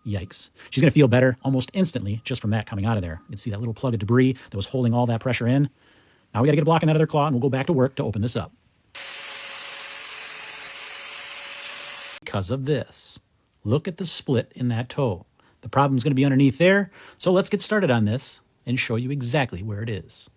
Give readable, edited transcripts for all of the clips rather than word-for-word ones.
Yikes. She's going to feel better almost instantly just from that coming out of there. You can see that little plug of debris that was holding all that pressure in. Now we got to get a block in that other claw, and we'll go back to work to open this up. Because of this, look at the split in that toe. The problem's going to be underneath there, so let's get started on this and show you exactly where it is.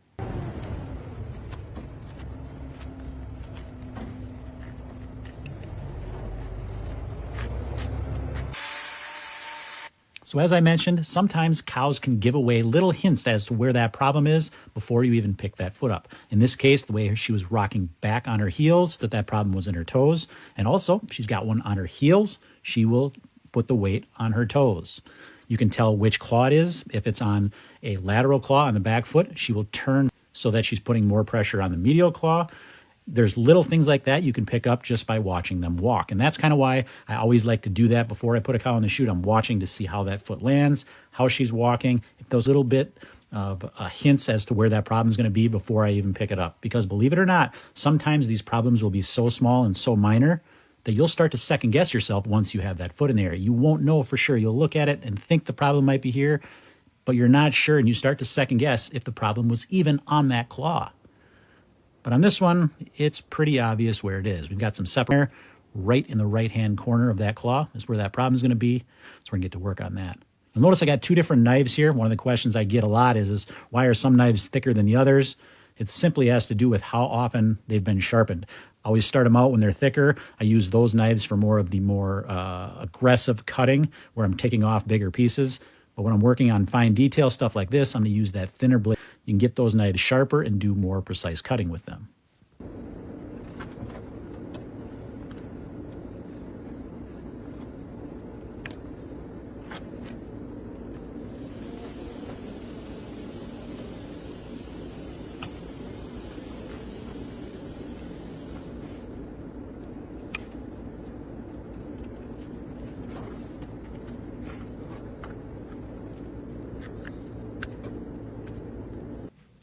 So as I mentioned, sometimes cows can give away little hints as to where that problem is before you even pick that foot up. In this case, the way she was rocking back on her heels, that problem was in her toes. And also, if she's got one on her heels, she will put the weight on her toes. You can tell which claw it is. If it's on a lateral claw on the back foot, she will turn so that she's putting more pressure on the medial claw. There's little things like that you can pick up just by watching them walk. And that's kind of why I always like to do that before I put a cow in the chute. I'm watching to see how that foot lands, how she's walking, if those little bit of hints as to where that problem is going to be before I even pick it up. Because believe it or not, sometimes these problems will be so small and so minor that you'll start to second guess yourself once you have that foot in there. You won't know for sure. You'll look at it and think the problem might be here, but you're not sure, and you start to second guess if the problem was even on that claw. But on this one, it's pretty obvious where it is. We've got some separate right in the right-hand corner of that claw is where that problem is going to be. So we're going to get to work on that. You'll notice I got two different knives here. One of the questions I get a lot is why are some knives thicker than the others? It simply has to do with how often they've been sharpened. I always start them out when they're thicker. I use those knives for more of the more aggressive cutting where I'm taking off bigger pieces. But when I'm working on fine detail stuff like this, I'm going to use that thinner blade. You can get those knives sharper and do more precise cutting with them.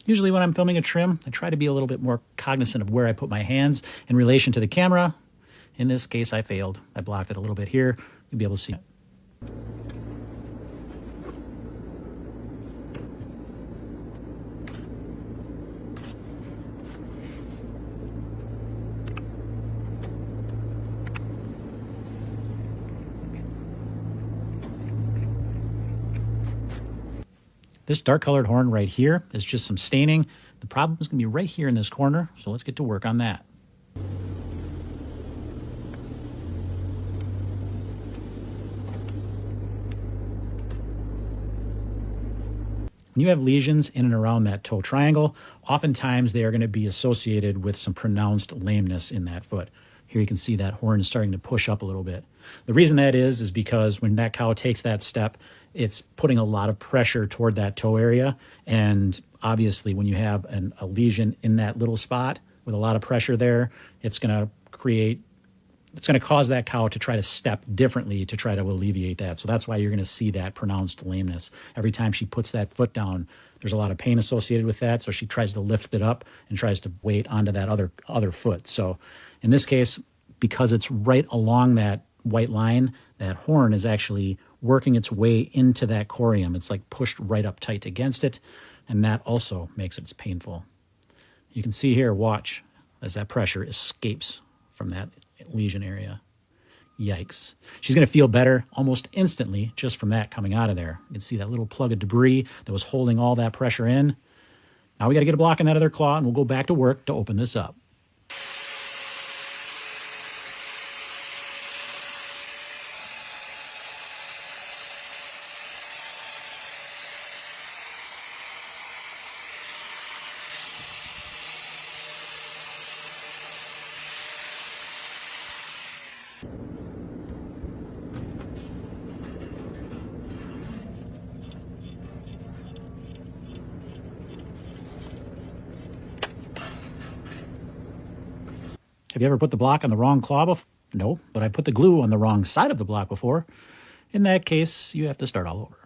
Usually when I'm filming a trim, I try to be a little bit more cognizant of where I put my hands in relation to the camera. In this case, I failed. I blocked it a little bit here. You'll be able to see it. This dark colored horn right here is just some staining. The problem is going to be right here in this corner, so let's get to work on that. When you have lesions in and around that toe triangle, oftentimes they are going to be associated with some pronounced lameness in that foot. Here you can see that horn is starting to push up a little bit. The reason that is because when that cow takes that step, it's putting a lot of pressure toward that toe area. And obviously when you have a lesion in that little spot with a lot of pressure there, it's going to cause that cow to try to step differently to try to alleviate that. So that's why you're going to see that pronounced lameness. Every time she puts that foot down, there's a lot of pain associated with that. So she tries to lift it up and tries to weight onto that other foot. So in this case, because it's right along that white line, that horn is actually working its way into that corium. It's like pushed right up tight against it, and that also makes it painful. You can see here, watch, as that pressure escapes from that lesion area. Yikes. She's going to feel better almost instantly just from that coming out of there. You can see that little plug of debris that was holding all that pressure in. Now we got to get a block in that other claw, and we'll go back to work to open this up. Have you ever put the block on the wrong claw before? No, but I put the glue on the wrong side of the block before. In that case, you have to start all over.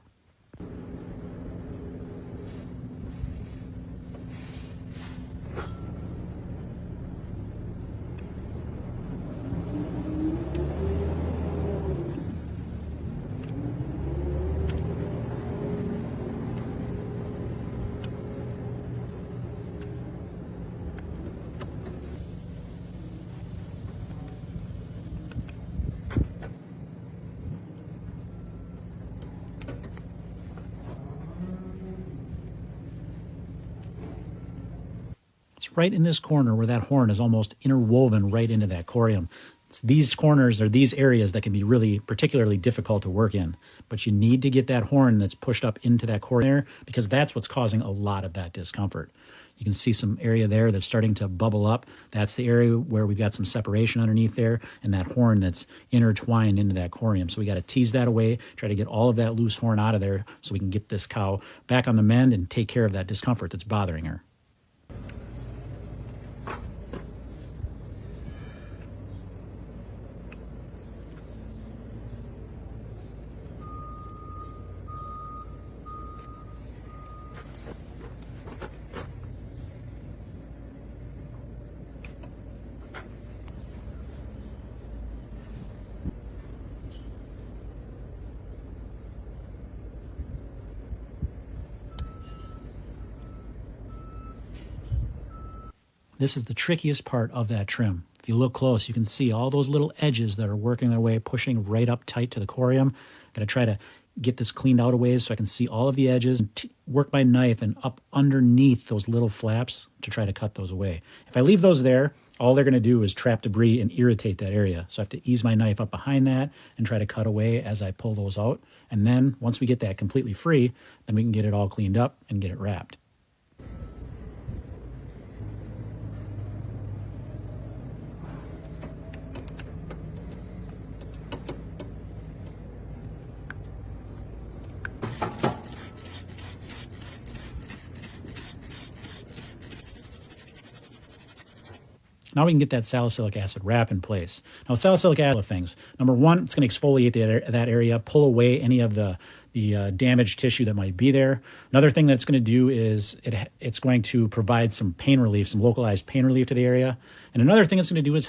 It's right in this corner where that horn is almost interwoven right into that corium. It's these corners or these areas that can be really particularly difficult to work in. But you need to get that horn that's pushed up into that corium there, because that's what's causing a lot of that discomfort. You can see some area there that's starting to bubble up. That's the area where we've got some separation underneath there, and that horn that's intertwined into that corium. So we got to tease that away, try to get all of that loose horn out of there so we can get this cow back on the mend and take care of that discomfort that's bothering her. This is the trickiest part of that trim. If you look close, you can see all those little edges that are working their way, pushing right up tight to the corium. I'm going to try to get this cleaned out a ways so I can see all of the edges, and work my knife and up underneath those little flaps to try to cut those away. If I leave those there, all they're going to do is trap debris and irritate that area. So I have to ease my knife up behind that and try to cut away as I pull those out. And then once we get that completely free, then we can get it all cleaned up and get it wrapped. Now we can get that salicylic acid wrap in place. Now, salicylic acid things. Number one, it's going to exfoliate that area, pull away any of the damaged tissue that might be there. Another thing that's going to do is it's going to provide some pain relief, some localized pain relief to the area. And another thing it's going to do is